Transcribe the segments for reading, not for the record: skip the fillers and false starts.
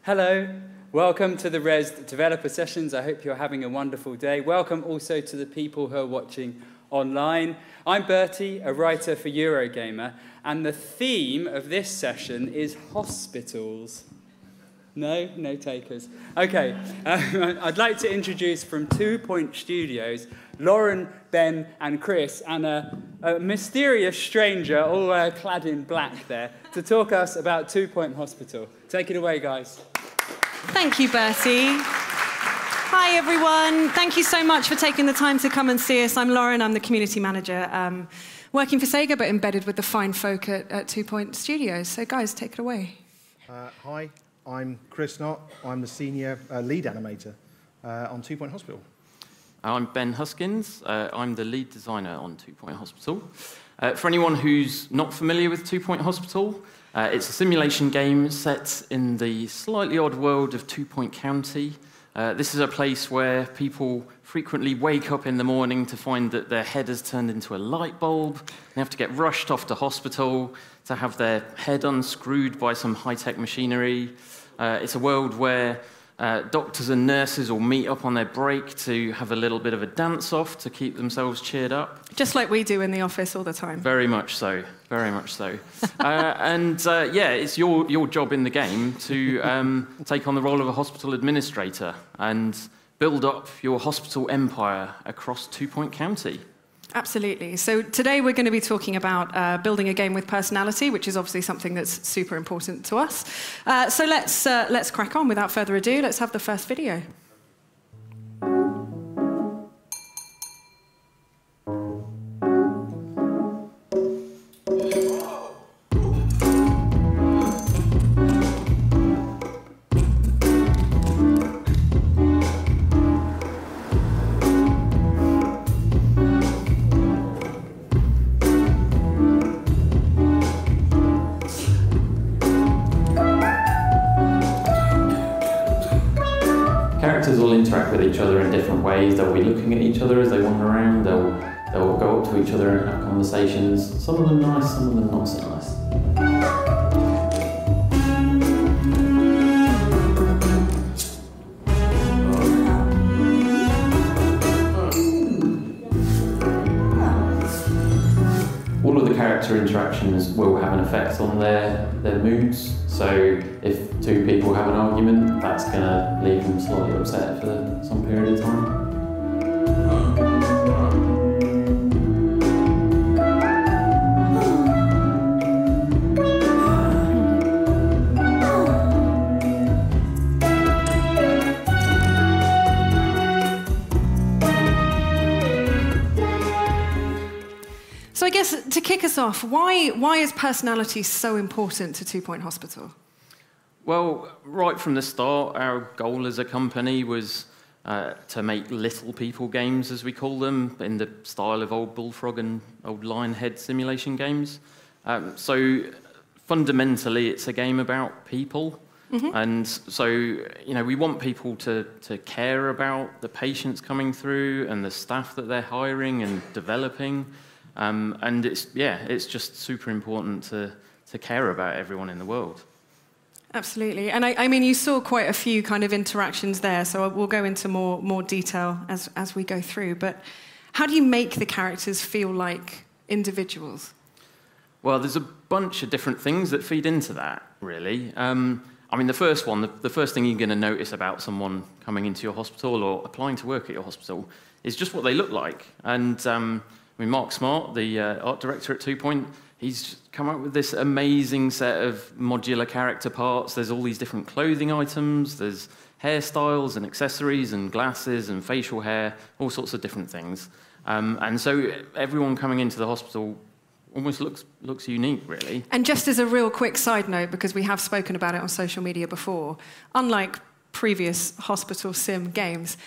Hello, welcome to the Rezzed Developer Sessions. I hope you're having a wonderful day. Welcome also to the people who are watching online. I'm Bertie, a writer for Eurogamer, and the theme of this session is hospitals. No takers. Okay, I'd like to introduce from 2 Point Studios, Lauren, Ben, and Chris, and a mysterious stranger, all clad in black there, to talk us about 2 Point Hospital. Take it away, guys. Thank you, Bertie. Hi, everyone. Thank you so much for taking the time to come and see us. I'm Lauren. I'm the community manager, working for Sega, but embedded with the fine folk at 2 Point Studios. So, guys, take it away. Hi, I'm Chris Knott. I'm the senior lead animator on 2 Point Hospital. I'm Ben Huskins. I'm the lead designer on 2 Point Hospital. For anyone who's not familiar with 2 Point Hospital, it's a simulation game set in the slightly odd world of 2 Point County. This is a place where people frequently wake up in the morning to find that their head has turned into a light bulb. They have to get rushed off to hospital to have their head unscrewed by some high-tech machinery. It's a world where doctors and nurses will meet up on their break to have a little bit of a dance-off to keep themselves cheered up. Just like we do in the office all the time. Very much so, very much so. Yeah, it's your job in the game to take on the role of a hospital administrator and build up your hospital empire across 2 Point County. Absolutely. So today we're going to be talking about building a game with personality, which is obviously something that's super important to us. So let's crack on. Without further ado, let's have the first video. Characters will interact with each other in different ways. They'll be looking at each other as they wander around. They'll go up to each other and have conversations. Some of them nice, some of them not so nice. All of the character interactions will have an effect on their moods. So if two people have an argument, that's going to leave them slightly upset for some period of time. So I guess to kick us off, why is personality so important to 2 Point Hospital? Well, right from the start, our goal as a company was to make little people games, as we call them, in the style of old Bullfrog and old Lionhead simulation games. So fundamentally, it's a game about people. Mm-hmm. And so, we want people to care about the patients coming through and the staff that they're hiring and developing. And it's just super important to care about everyone in the world. Absolutely. And I mean, you saw quite a few kind of interactions there, so we'll go into more detail as we go through. But how do you make the characters feel like individuals? Well, there's a bunch of different things that feed into that, really. I mean, the first thing you're going to notice about someone coming into your hospital or applying to work at your hospital is just what they look like. And I mean, Mark Smart, the art director at 2 Point, he's come up with this amazing set of modular character parts. There's all these different clothing items, there's hairstyles and accessories and glasses and facial hair, all sorts of different things. And so everyone coming into the hospital almost looks unique, really. And just as a real quick side note, because we have spoken about it on social media before, unlike previous hospital sim games,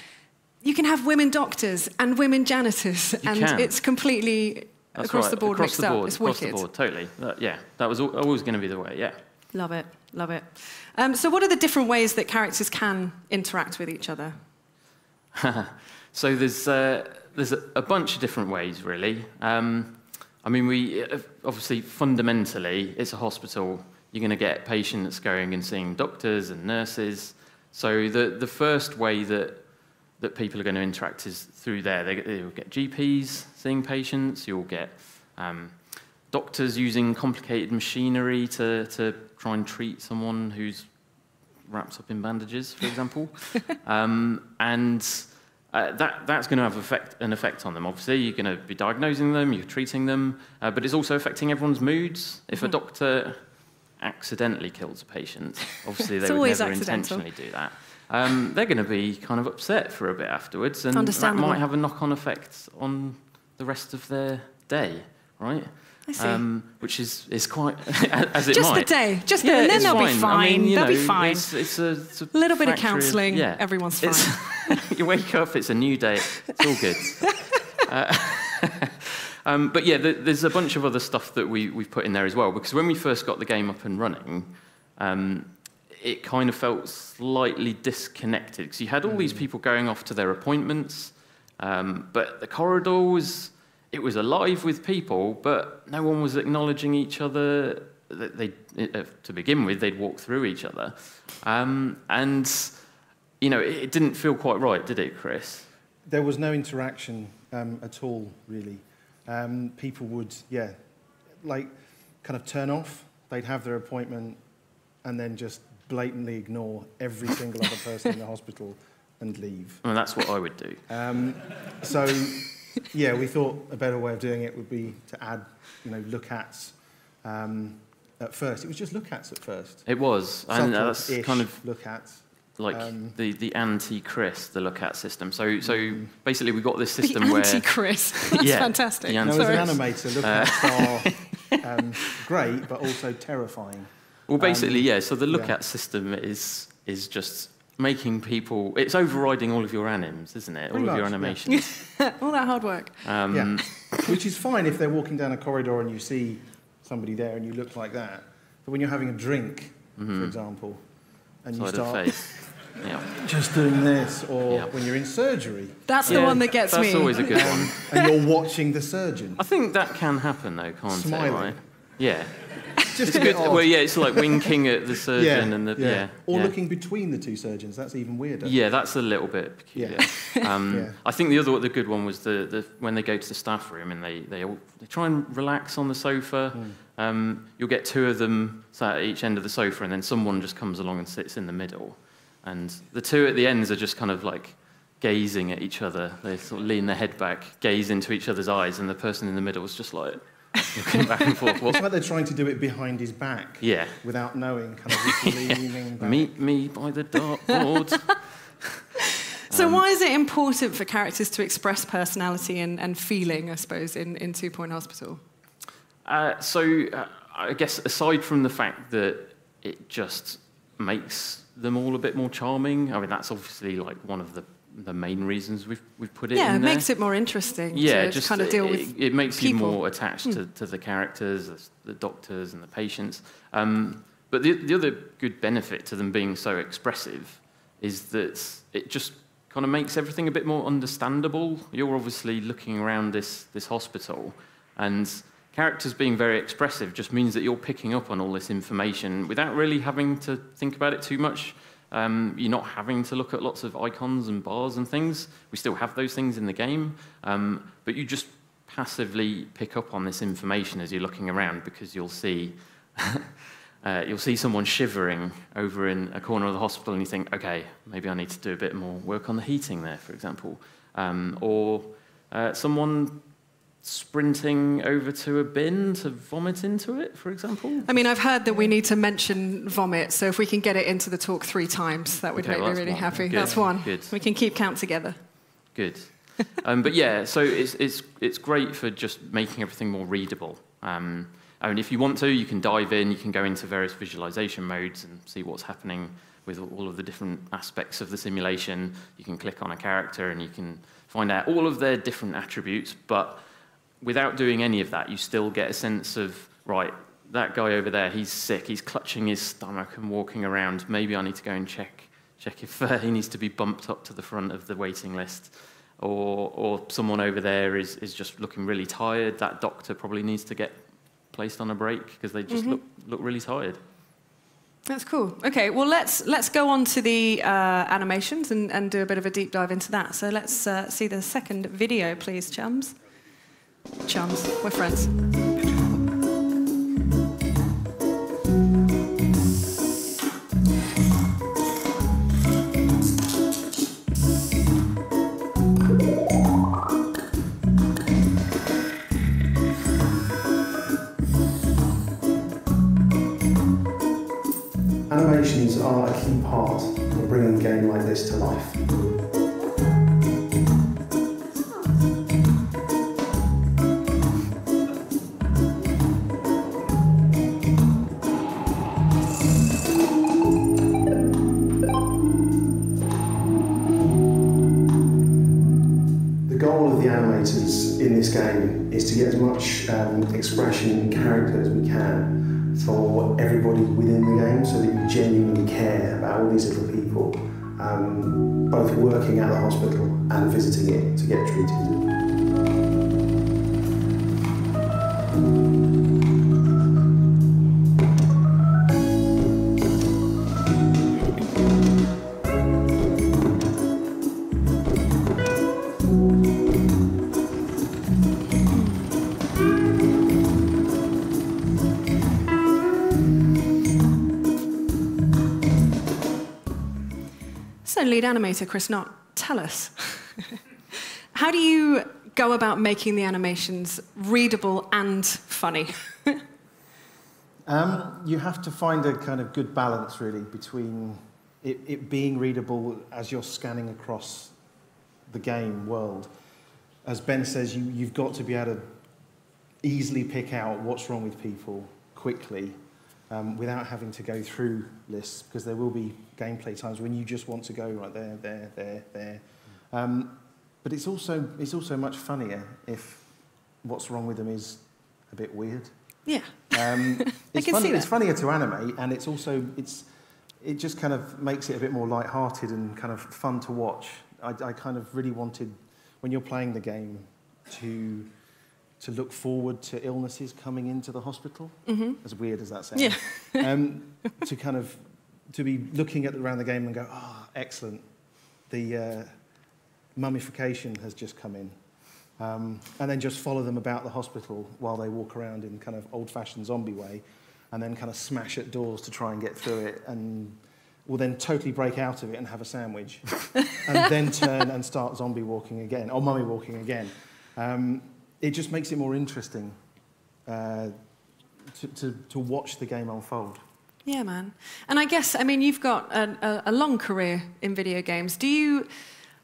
you can have women doctors and women janitors, it's completely across the board mixed up. It's wicked. Across the board, totally. That was always going to be the way, yeah. Love it, love it. So what are the different ways that characters can interact with each other? So there's a bunch of different ways, really. I mean, we obviously, fundamentally, it's a hospital. You're going to get patients going and seeing doctors and nurses. So the first way that people are going to interact is through there. You'll get GPs seeing patients. You'll get doctors using complicated machinery to try and treat someone who's wrapped up in bandages, for example. That's going to have an effect on them. Obviously, you're going to be diagnosing them, you're treating them, but it's also affecting everyone's moods. If a doctor accidentally kills a patient, obviously they would never intentionally do that. They're going to be kind of upset for a bit afterwards, and that might have a knock-on effect on the rest of their day, right? I see. Which is quite, as it just might. Just the day, and then they'll be fine. I mean, they'll be fine. It's a little bit of counselling, everyone's fine. You wake up, it's a new day, it's all good. But yeah, there's a bunch of other stuff that we've put in there as well, because when we first got the game up and running, it kind of felt slightly disconnected, because you had all these people going off to their appointments, but the corridor was alive with people, but no one was acknowledging each other. To begin with, they'd walk through each other. And, it didn't feel quite right, did it, Chris? There was no interaction at all, really. People would, kind of turn off. They'd have their appointment and then just blatantly ignore every single other person in the hospital and leave. Well, that's what I would do. We thought a better way of doing it would be to add, look-ats at first. It was just look-ats at first. It was, and that's kind of look-ats. Like the anti-Chris, the look-at system. So basically we got this system where... The anti-Chris, that's fantastic. As an animator, look-ats are great, but also terrifying. Well, basically, so the look-at system is just making people... It's overriding all of your anims, isn't it? All of your animations. Yeah. All that hard work. Which is fine if they're walking down a corridor and you see somebody there and you look like that. But when you're having a drink, for example, and you start just doing this, or when you're in surgery. That's the one that gets me. That's always a good one. And you're watching the surgeon. I think that can happen, though, can't Smiling. it? Right? Yeah. Just it's good. Well, it's like winking at the surgeon and the or looking between the two surgeons. That's even weirder. Yeah, that's a little bit peculiar. I think the good one was the when they go to the staff room and they try and relax on the sofa. You'll get two of them sat at each end of the sofa, and then someone just comes along and sits in the middle, and the two at the ends are just kind of like gazing at each other. They sort of lean their head back, gaze into each other's eyes, and the person in the middle is just like looking back and forth. It's like they're trying to do it behind his back. Yeah. Without knowing, kind of leaning back. Meet me by the dartboard. So why is it important for characters to express personality and feeling, I suppose, in 2 Point Hospital? I guess aside from the fact that it just makes them all a bit more charming, I mean, that's obviously like one of the main reasons we've put it in there. Yeah, it makes it more interesting to kind of deal with it makes people. you more attached to the characters, the doctors and the patients. But the other good benefit to them being so expressive is that it just kind of makes everything a bit more understandable. You're obviously looking around this hospital, and characters being very expressive just means that you're picking up on all this information without really having to think about it too much. You're not having to look at lots of icons and bars and things. We still have those things in the game, but you just passively pick up on this information as you're looking around, because you'll see someone shivering over in a corner of the hospital, and you think, okay, maybe I need to do a bit more work on the heating there, for example, or someone sprinting over to a bin to vomit into it, for example. I mean, I've heard that we need to mention vomit, so if we can get it into the talk 3 times, that would make me really happy. Good. That's one. Good. We can keep count together. Good. But yeah, so it's great for just making everything more readable. I mean, if you want to, you can dive in, you can go into various visualization modes and see what's happening with all of the different aspects of the simulation. You can click on a character and you can find out all of their different attributes, but without doing any of that, you still get a sense of, right, that guy over there, he's sick, he's clutching his stomach and walking around. Maybe I need to go and check if he needs to be bumped up to the front of the waiting list. or someone over there is just looking really tired. That doctor probably needs to get placed on a break because they just look really tired. That's cool. Okay, well, let's go on to the animations and do a bit of a deep dive into that. So let's see the second video, please, chums. Chums, we're friends. Animations are a key part of bringing a game like this to life. The goal of the animators in this game is to get as much expression and character as we can for everybody within the game, so that you genuinely care about all these little people, both working at the hospital and visiting it to get treated. So, lead animator Chris Knott, tell us, how do you go about making the animations readable and funny? You have to find a kind of good balance, really, between it being readable as you're scanning across the game world. As Ben says, you've got to be able to easily pick out what's wrong with people quickly, without having to go through lists, because there will be gameplay times when you just want to go right there. But it's also much funnier if what's wrong with them is a bit weird. Yeah, It's funnier to animate, and it just kind of makes it a bit more light-hearted and kind of fun to watch. I kind of really wanted, when you're playing the game, to look forward to illnesses coming into the hospital, as weird as that sounds. Yeah. To be looking around the game and go, excellent, the mummification has just come in. And then just follow them about the hospital while they walk around in kind of old-fashioned zombie way, and then kind of smash at doors to try and get through it, and will then totally break out of it and have a sandwich, and then turn and start zombie walking again, or mummy walking again. It just makes it more interesting to watch the game unfold. Yeah, man. And I guess, I mean, you've got a long career in video games.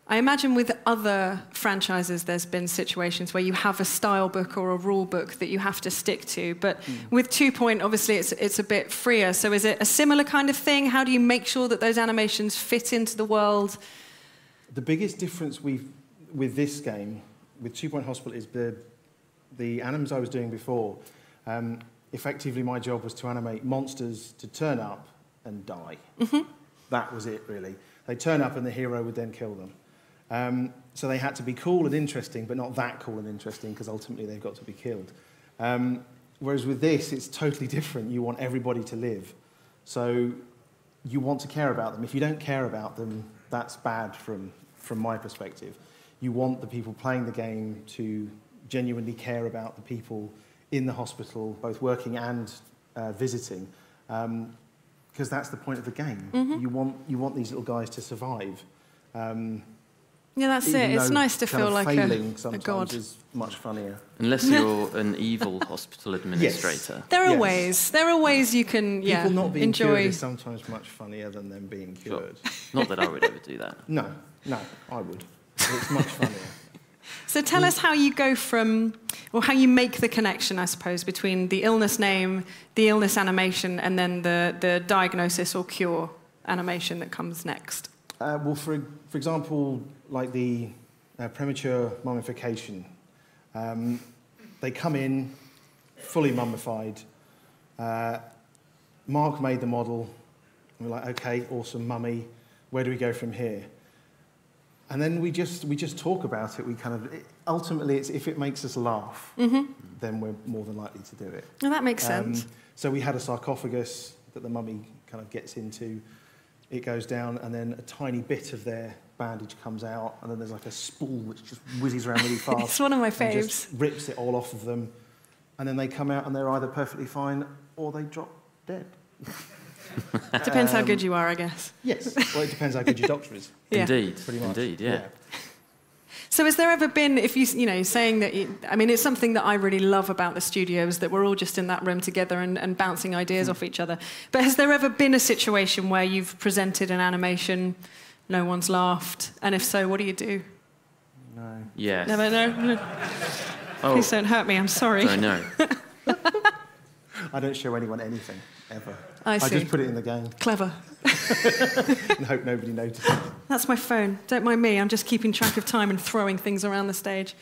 I imagine with other franchises there's been situations where you have a style book or a rule book that you have to stick to, but with 2 Point, obviously it's a bit freer. So is it a similar kind of thing? How do you make sure that those animations fit into the world? The biggest difference with this game, with 2 Point Hospital, is the anims I was doing before. Effectively, my job was to animate monsters to turn up and die. That was it, really. They'd turn up and the hero would then kill them. So they had to be cool and interesting, but not that cool and interesting, because ultimately they've got to be killed. Whereas with this, it's totally different. You want everybody to live. So you want to care about them. If you don't care about them, that's bad from my perspective. You want the people playing the game to genuinely care about the people in the hospital, both working and visiting, because that's the point of the game. You want these little guys to survive. Yeah, that's it. It's nice to feel like a god. Is much funnier. Unless you're an evil hospital administrator. Yes. There are ways. There are ways you can People not being enjoy. cured is sometimes much funnier than them being cured. Sure. Not that I would ever do that. No, I would. It's much funnier. So tell us how you go from, or how you make the connection, I suppose, between the illness name, the illness animation, and then the diagnosis or cure animation that comes next. Well, for example, like the premature mummification, they come in fully mummified. Mark made the model, and we're like, okay, awesome, mummy, where do we go from here? And then we just talk about it. We kind of ultimately, it's if it makes us laugh, then we're more than likely to do it. Well, that makes sense. So we had a sarcophagus that the mummy kind of gets into. It goes down, and then a tiny bit of their bandage comes out, and then there's like a spool which just whizzes around really fast. It's one of my faves. And just rips it all off of them, and then they come out and they're either perfectly fine or they drop dead. Depends how good you are, I guess. Yes. Well, it depends how good your doctor is. Yeah. Indeed. Pretty much. Indeed. Yeah. So has there ever been, if you know, saying that, I mean, it's something that I really love about the studios, that we're all just in that room together and bouncing ideas off each other. But has there ever been a situation where you've presented an animation, no one's laughed, and if so, what do you do? No. Yes. Never, no. Oh. Please don't hurt me, I'm sorry. I know. I don't show anyone anything, ever. I see. I just put it in the game. Clever. And hope nobody notices. That's my phone. Don't mind me, I'm just keeping track of time and throwing things around the stage.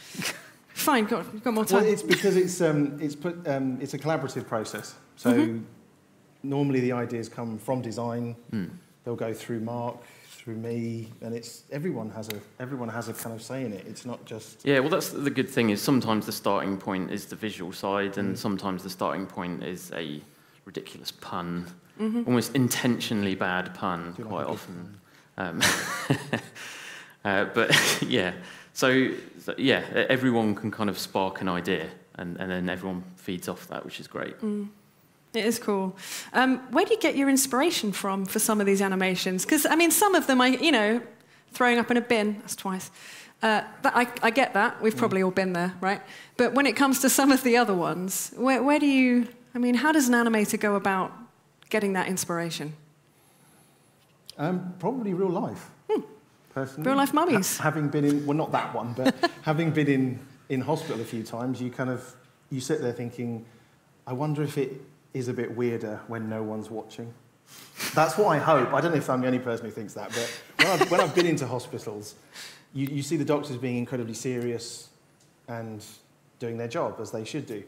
Fine, you've got more time. Well, it's because it's a collaborative process. So normally the ideas come from design. They'll go through Mark, through me, and it's everyone has a kind of say in it. It's not just... Yeah, well, that's the good thing is sometimes the starting point is the visual side, and sometimes the starting point is a ridiculous pun, almost intentionally bad pun, quite often. But yeah, so yeah, everyone can kind of spark an idea, and then everyone feeds off that, which is great. It is cool. Where do you get your inspiration from for some of these animations? Because, I mean, some of them, throwing up in a bin, that's twice. I get that. We've probably all been there, right? But when it comes to some of the other ones, where do you... I mean, how does an animator go about getting that inspiration? Probably real life, personally. Real life mummies. Having been in... Well, not that one, but having been in hospital a few times, you sit there thinking, I wonder if it is a bit weirder when no one's watching. That's what I hope. I don't know if I'm the only person who thinks that, but when I've been into hospitals, you see the doctors being incredibly serious and doing their job, as they should do.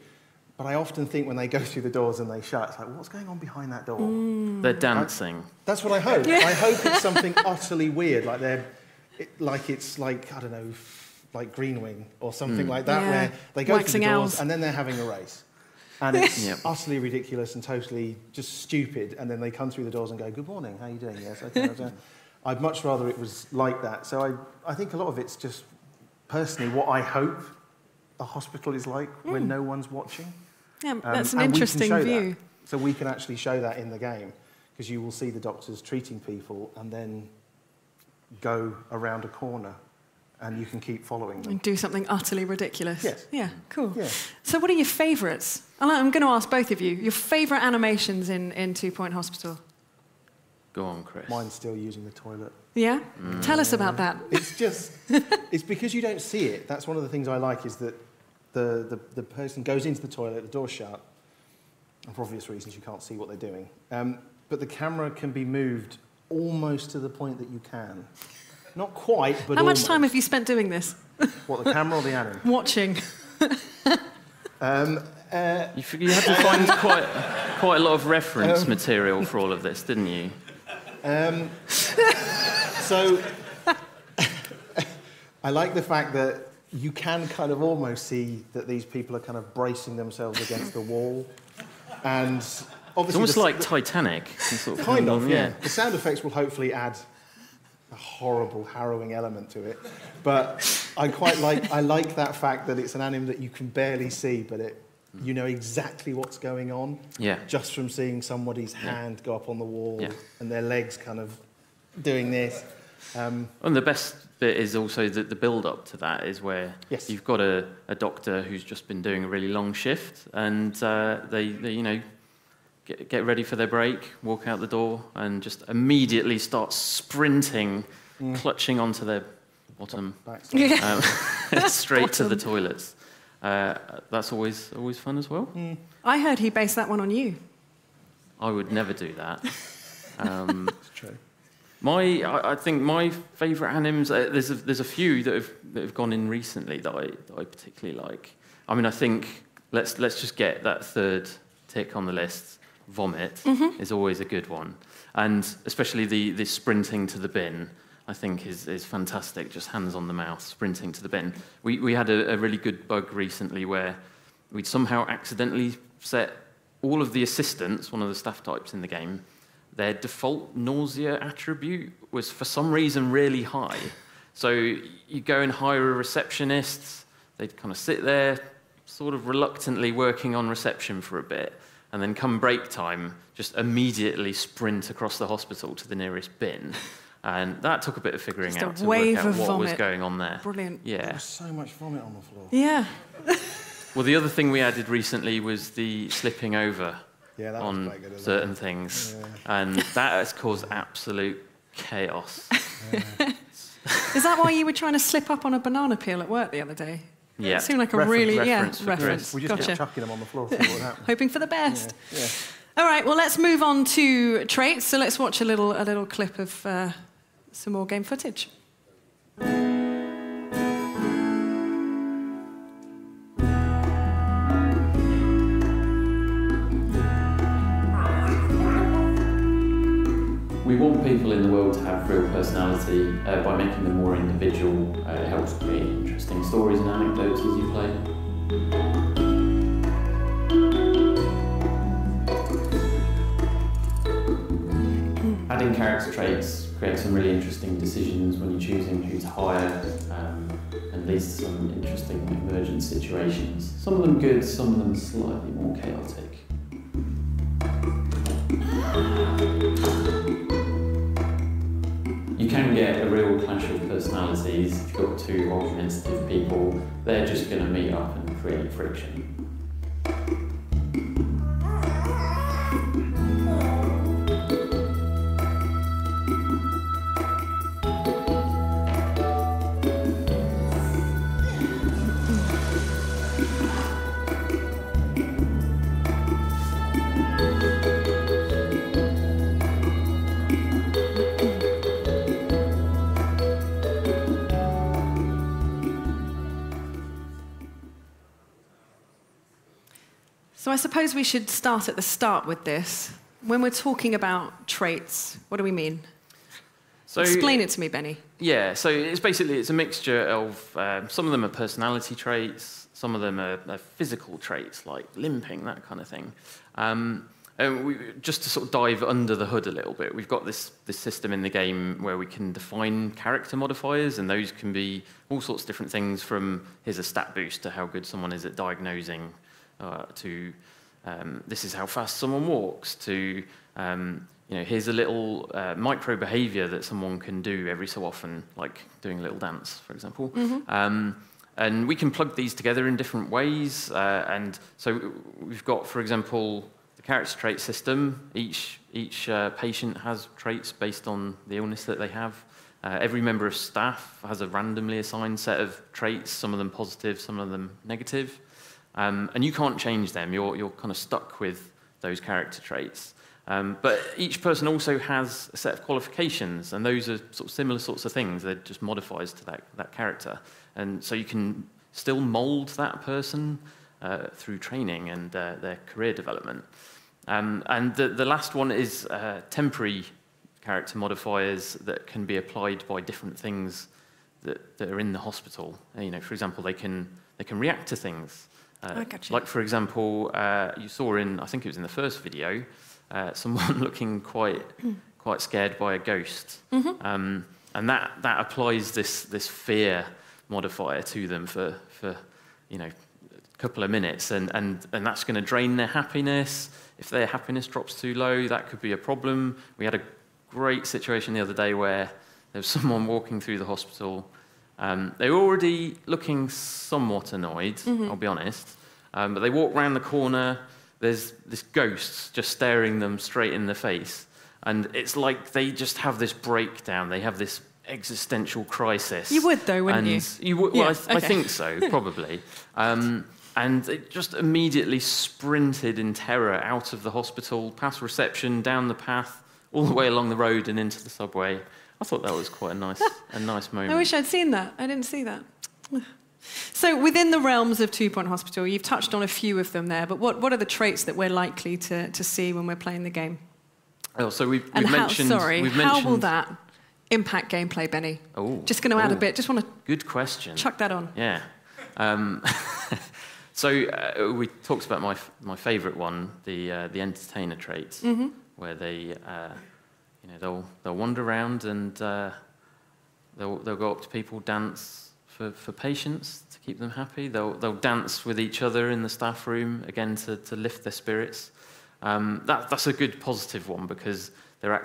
But I often think when they go through the doors and they shut, it's like, what's going on behind that door? They're dancing. That's what I hope. Yeah. I hope it's something utterly weird, like it's like, I don't know, like Green Wing or something like that, where they go through the doors and then they're having a race. And it's utterly ridiculous and totally just stupid. And then they come through the doors and go, good morning, how are you doing? Yes, okay. I'd much rather it was like that. So I think a lot of it's just, personally, what I hope a hospital is like when no one's watching. Yeah, that's an interesting view. That. So we can actually show that in the game, because you will see the doctors treating people and then go around a corner. And you can keep following them. And do something utterly ridiculous. Yes. Yeah, cool. Yeah. So what are your favourites? I'm going to ask both of you. Your favourite animations in 2 Point Hospital? Go on, Chris. Mine's still using the toilet. Yeah? Tell us about that. It's just... it's because you don't see it. That's one of the things I like, is that the person goes into the toilet, the door's shut, and for obvious reasons you can't see what they're doing. But the camera can be moved almost to the point that you can. Not quite, but How much almost. time have you spent doing this? What, the camera or the anim? Watching. You had to find quite a lot of reference material for all of this, didn't you? So, I like the fact that you can kind of almost see that these people are kind of bracing themselves against the wall. And obviously... It's almost like Titanic. Sort of kind of, yeah. The sound effects will hopefully add a horrible, harrowing element to it. But I like that fact that it's an anim that you can barely see, but you know exactly what's going on. Yeah. Just from seeing somebody's hand go up on the wall and their legs kind of doing this. And the best bit is also that the build-up to that is where you've got a doctor who's just been doing a really long shift, and they get ready for their break, walk out the door, and just immediately start sprinting, clutching onto their bottom, straight to the toilets. That's always fun as well. I heard he based that one on you. I would never do that. It's true. I think my favourite animes, there's a few that have gone in recently that I particularly like. I mean, I think let's just get that third tick on the list. Vomit is always a good one, and especially the sprinting to the bin. I think is fantastic, just hands on the mouse, sprinting to the bin. We had a really good bug recently where we'd somehow accidentally set all of the assistants, one of the staff types in the game, their default nausea attribute was for some reason really high. So you go and hire a receptionist, they'd kind of sit there sort of reluctantly working on reception for a bit, and then come break time, just immediately sprint across the hospital to the nearest bin. And that took a bit of figuring out to work out what was going on there. Brilliant. Yeah. There was so much vomit on the floor. Yeah. Well, the other thing we added recently was the slipping over on certain things. Yeah. And that has caused absolute chaos. Yeah. Is that why you were trying to slip up on a banana peel at work the other day? Yeah. It seemed like a reference. We just kept chucking them on the floor to see what happened. Hoping for the best. Yeah. Yeah. All right, well, let's move on to traits. So let's watch a little clip of some more game footage. We want people in the world to have real personality by making them more individual. It helps create interesting stories and anecdotes as you play. Adding character traits creates some really interesting decisions when you're choosing who to hire and leads to some interesting emergent situations. Some of them good, some of them slightly more chaotic. You can get a real clash of personalities. If you've got two argumentative people, they're just going to meet up and create friction. So I suppose we should start at the start with this. When we're talking about traits, what do we mean? So, explain it to me, Benny. Yeah, so it's a mixture of, some of them are personality traits, some of them are physical traits, like limping, that kind of thing. And just to sort of dive under the hood a little bit, we've got this system in the game where we can define character modifiers, and those can be all sorts of different things, from here's a stat boost to how good someone is at diagnosing, to this is how fast someone walks, to here's a little micro behavior that someone can do every so often, like doing a little dance, for example. Mm-hmm. And we can plug these together in different ways. And so we've got, for example, the character trait system. Each patient has traits based on the illness that they have. Every member of staff has a randomly assigned set of traits, some of them positive, some of them negative. And you can't change them. You're kind of stuck with those character traits. But each person also has a set of qualifications, and those are sort of similar sorts of things. They're just modifiers to that character. And so you can still mold that person through training and their career development. And the last one is temporary character modifiers that can be applied by different things that are in the hospital. For example, they can react to things. Like, for example, you saw I think it was in the first video, someone looking quite scared by a ghost. Mm-hmm. And that applies this fear modifier to them for a couple of minutes, and that's going to drain their happiness. If their happiness drops too low, that could be a problem. We had a great situation the other day where there was someone walking through the hospital. They were already looking somewhat annoyed, mm-hmm. I'll be honest. But they walk round the corner, there's this ghost just staring them straight in the face. And it's like they just have this breakdown, they have this existential crisis. You would though, wouldn't you? You would, yeah, well, I think so, probably. And they just immediately sprinted in terror out of the hospital, past reception, down the path, all the way along the road and into the subway. I thought that was quite a nice moment. I wish I'd seen that. I didn't see that. So within the realms of 2 Point Hospital, you've touched on a few of them there, but what are the traits that we're likely to see when we're playing the game? Oh, so we've mentioned... How will that impact gameplay, Benny? Oh, just going to add a bit. Just want to good question. Chuck that on. Yeah. So we talked about my favourite one, the entertainer trait, where they they'll wander around and they'll go up to people, dance for patients to keep them happy. They'll dance with each other in the staff room again to lift their spirits. That's a good positive one because they're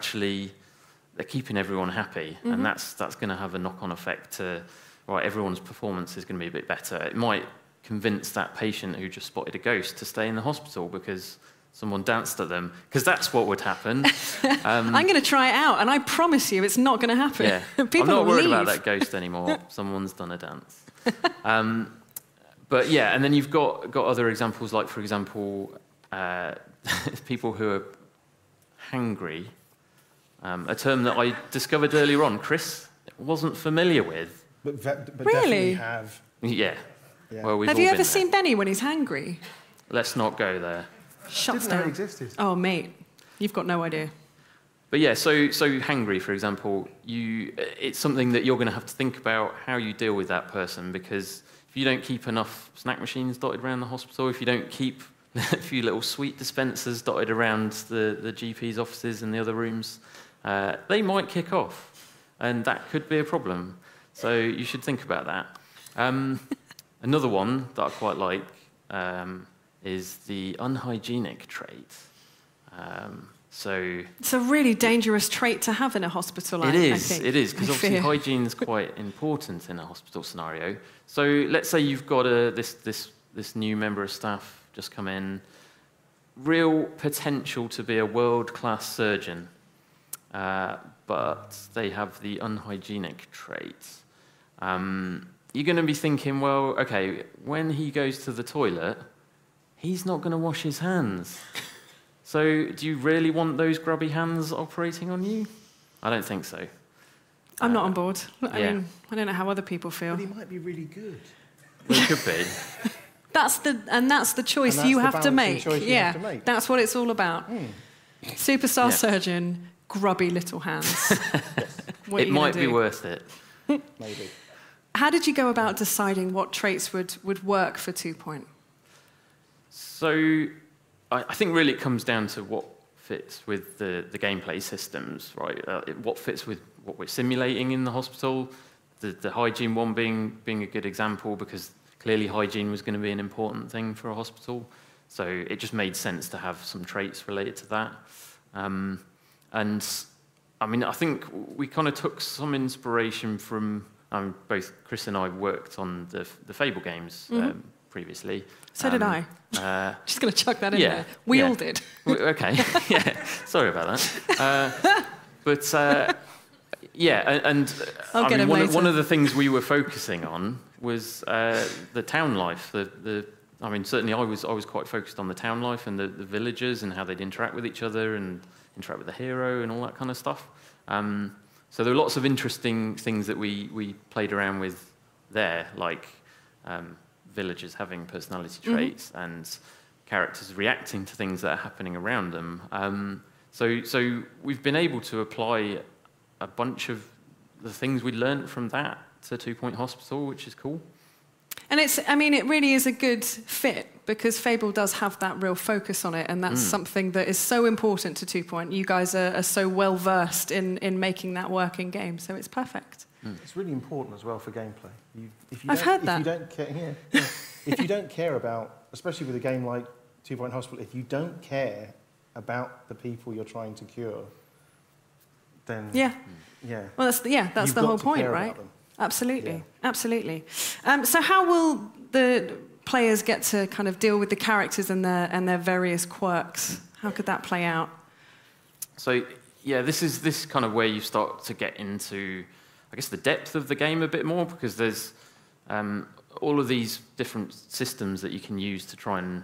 keeping everyone happy, and that's going to have a knock-on effect to everyone's performance is going to be a bit better. It might convince that patient who just spotted a ghost to stay in the hospital because someone danced at them, because that's what would happen. I'm going to try it out, and I promise you it's not going to happen. Yeah. People I'm not worried leave. about that ghost anymore. Someone's done a dance. But yeah, and then you've got other examples, like, for example, people who are hangry, a term that I discovered earlier on. Chris wasn't familiar with. But really? Definitely have. Yeah. Yeah. Well, Have you ever seen Benny when he's hangry? Let's not go there. Shuts Didn't know it down. existed. Oh, mate, you've got no idea. But yeah, so hangry, for example, it's something that you're going to have to think about how you deal with that person, because if you don't keep enough snack machines dotted around the hospital, if you don't keep a few little sweet dispensers dotted around the GP's offices and the other rooms, they might kick off, and that could be a problem. So you should think about that. Another one that I quite like is the unhygienic trait. It's a really dangerous trait to have in a hospital, I think. It is, because obviously hygiene is quite important in a hospital scenario. So let's say you've got this new member of staff just come in, real potential to be a world-class surgeon, but they have the unhygienic trait. You're going to be thinking, well, okay, when he goes to the toilet, he's not going to wash his hands. So do you really want those grubby hands operating on you? I don't think so. I'm not on board. I mean, I don't know how other people feel. But he might be really good. Well, it could be. That's the choice you have to make. Have to make. That's what it's all about. Superstar surgeon, grubby little hands. It might be worth it. Maybe. How did you go about deciding what traits would work for 2 Point? So I think really it comes down to what fits with the gameplay systems, right? What fits with what we're simulating in the hospital. The hygiene one being a good example, because clearly hygiene was going to be an important thing for a hospital. So it just made sense to have some traits related to that. And I mean, I think we kind of took some inspiration from, both Chris and I worked on the Fable games previously. So did I. Just going to chuck that in there. We all did. Okay, yeah. Sorry about that. One of the things we were focusing on was the town life. I mean, certainly I was quite focused on the town life and the villagers and how they'd interact with each other and interact with the hero and all that kind of stuff. So there were lots of interesting things that we played around with there, like villagers having personality traits and characters reacting to things that are happening around them. So we've been able to apply a bunch of the things we learned from that to 2 Point Hospital, which is cool. And it really is a good fit, because Fable does have that real focus on it, and that's something that is so important to 2 Point. You guys are so well versed in making that work in game, so it's perfect. It's really important as well for gameplay. I've heard that. If you don't care about, especially with a game like 2 Point Hospital, if you don't care about the people you're trying to cure, then well, that's the whole point, right? Absolutely. So how will the players get to kind of deal with the characters and their various quirks? How could that play out? So this is kind of where you start to get into, I guess, the depth of the game a bit more, because there's all of these different systems that you can use to try and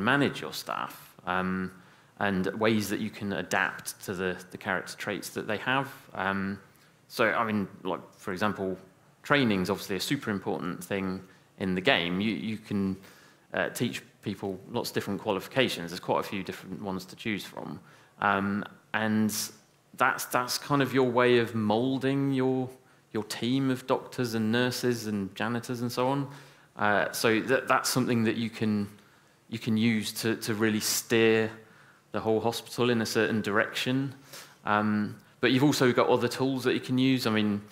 manage your staff, and ways that you can adapt to the character traits that they have. So, I mean, like, for example, training is obviously a super important thing in the game. You can teach people lots of different qualifications. There's quite a few different ones to choose from. And that's kind of your way of moulding your team of doctors and nurses and janitors and so on. So that's something that you can use to really steer the whole hospital in a certain direction. But you've also got other tools that you can use. I mean,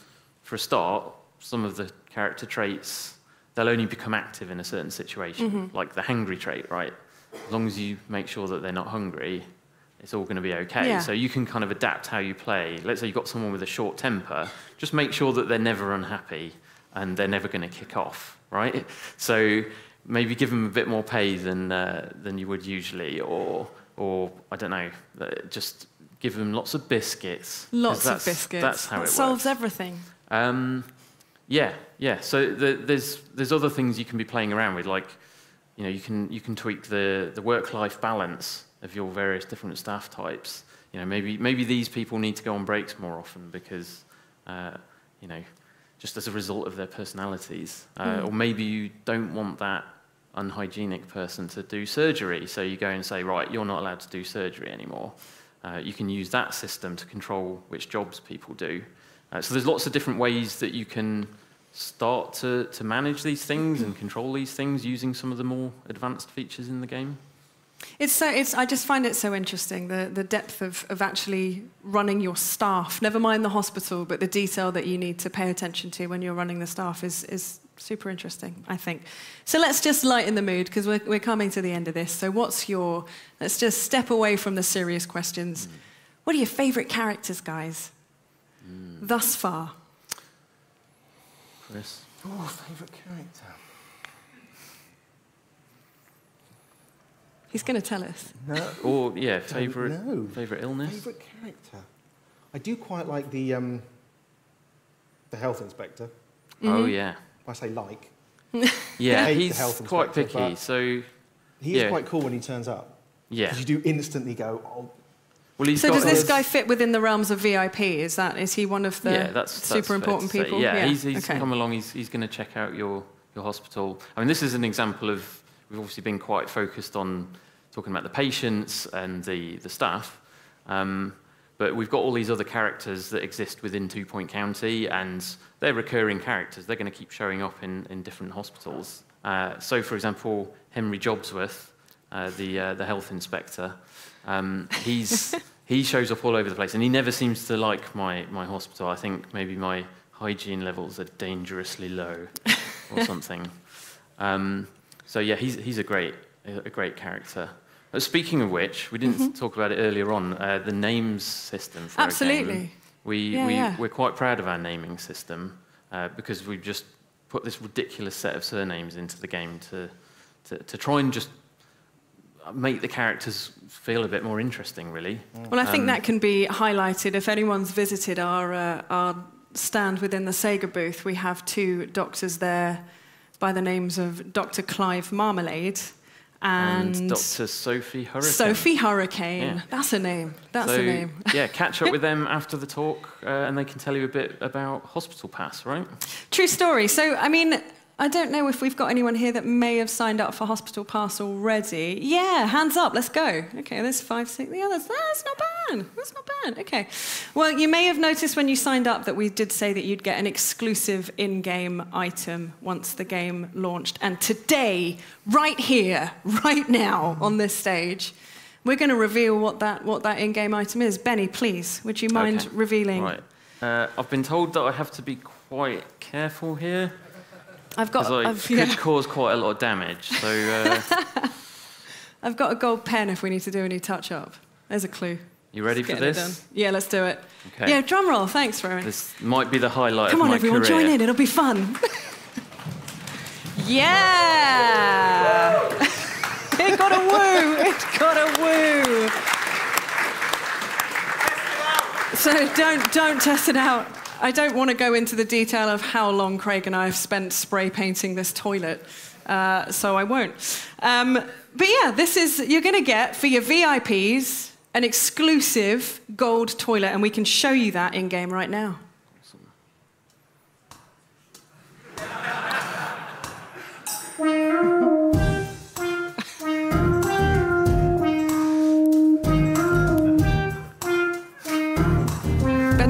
for a start, some of the character traits, they'll only become active in a certain situation, like the hangry trait, right? As long as you make sure that they're not hungry, it's all going to be okay. Yeah. So you can kind of adapt how you play. Let's say you've got someone with a short temper, just make sure that they're never unhappy and they're never going to kick off, right? So maybe give them a bit more pay than you would usually, or I don't know, just give them lots of biscuits. Lots of biscuits. That's how it works. Solves everything. Yeah. So there's other things you can be playing around with, like you can tweak the work-life balance of your various different staff types. Maybe these people need to go on breaks more often because just as a result of their personalities, or maybe you don't want that unhygienic person to do surgery, so you go and say, right, you're not allowed to do surgery anymore. You can use that system to control which jobs people do. So there's lots of different ways that you can start to manage these things and control these things using some of the more advanced features in the game. I just find it so interesting, the depth of actually running your staff, never mind the hospital, but the detail that you need to pay attention to when you're running the staff is super interesting, I think. So let's just lighten the mood, because we're coming to the end of this. So let's just step away from the serious questions. What are your favourite characters, guys, thus far? Chris? Oh, favourite character. He's going to tell us. No. Or, yeah, favourite illness? Favourite character. I do quite like the health inspector. Oh, yeah. I say like. Yeah, he's quite picky, so... He is quite cool when he turns up. Yeah. Because you do instantly go, oh... Well, so does this guy fit within the realms of VIP? Is he one of the that's super important people? Yeah, he's come along, he's going to check out your hospital. I mean, this is an example of... We've obviously been quite focused on talking about the patients and the staff, but we've got all these other characters that exist within 2 Point County, and they're recurring characters. They're going to keep showing up in different hospitals. So, for example, Henry Jobsworth, the health inspector, he shows up all over the place, and he never seems to like my hospital. I think maybe my hygiene levels are dangerously low or something. So yeah, he's a great character. Speaking of which, we didn't talk about it earlier on. The names system for Absolutely. our game. We're quite proud of our naming system because we've just put this ridiculous set of surnames into the game to try and just make the characters feel a bit more interesting, really. Well, I think that can be highlighted if anyone's visited our stand within the Sega booth. We have 2 doctors there by the names of Dr. Clive Marmalade and Dr. Sophie Hurricane. Sophie Hurricane. Yeah. That's a name. Yeah, catch up with them after the talk, and they can tell you a bit about Hospital Pass, right? True story. So, I mean, I don't know if we've got anyone here that may have signed up for Hospital Pass already. Yeah, hands up, let's go. Okay, there's 5, 6, the others. That's not bad. That's not bad. Okay. Well, you may have noticed when you signed up that we did say that you'd get an exclusive in-game item once the game launched. And today, right here, right now, on this stage, we're going to reveal what that in-game item is. Benny, please, would you mind revealing? Right. I've been told that I have to be quite careful here. I've could cause quite a lot of damage, so... I've got a gold pen if we need to do any touch-up. There's a clue. You ready for this? Yeah, let's do it. Okay. Yeah, drum roll. Thanks, Rowan. This might be the highlight of my career. Come on, everyone, join in. It'll be fun. Yeah! It got a woo! It got a woo! So don't test it out. I don't want to go into the detail of how long Craig and I have spent spray painting this toilet, so I won't. But yeah, you're going to get, for your VIPs, an exclusive gold toilet, and we can show you that in-game right now.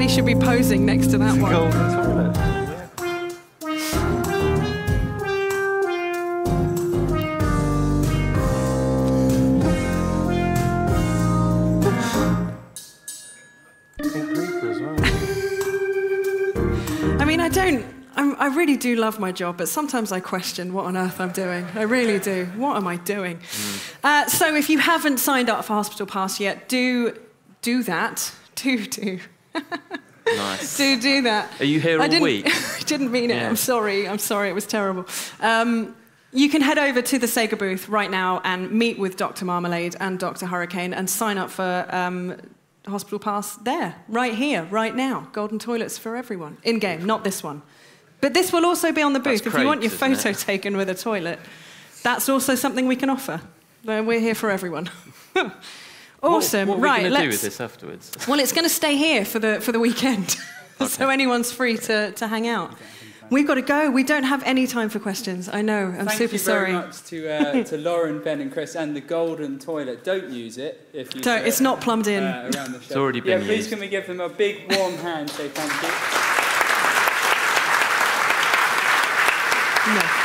should be posing next to that one. Golden toilet. I mean, I really do love my job, but sometimes I question what on earth I'm doing. I really do. What am I doing? So if you haven't signed up for Hospital Pass yet, do that. Do. Nice. Do that. Are you here all week? I didn't mean it. Yeah. I'm sorry. It was terrible. You can head over to the Sega booth right now and meet with Dr. Marmalade and Dr. Hurricane and sign up for Hospital Pass there, right here, right now. Golden toilets for everyone. In-game, not this one. But this will also be on the booth. If you want your photo taken with a toilet, that's also something we can offer. We're here for everyone. Awesome. What are we going to do with this afterwards? Well, it's going to stay here for the weekend. Okay. So anyone's free to hang out. We've got to go. We don't have any time for questions. I know. I'm super sorry. Thank you very much to Lauren, Ben and Chris and the golden toilet. Don't use it. If you don't. It's not plumbed in. Around the show. It's already been please used. Can we give them a big warm hand? Say thank you. No.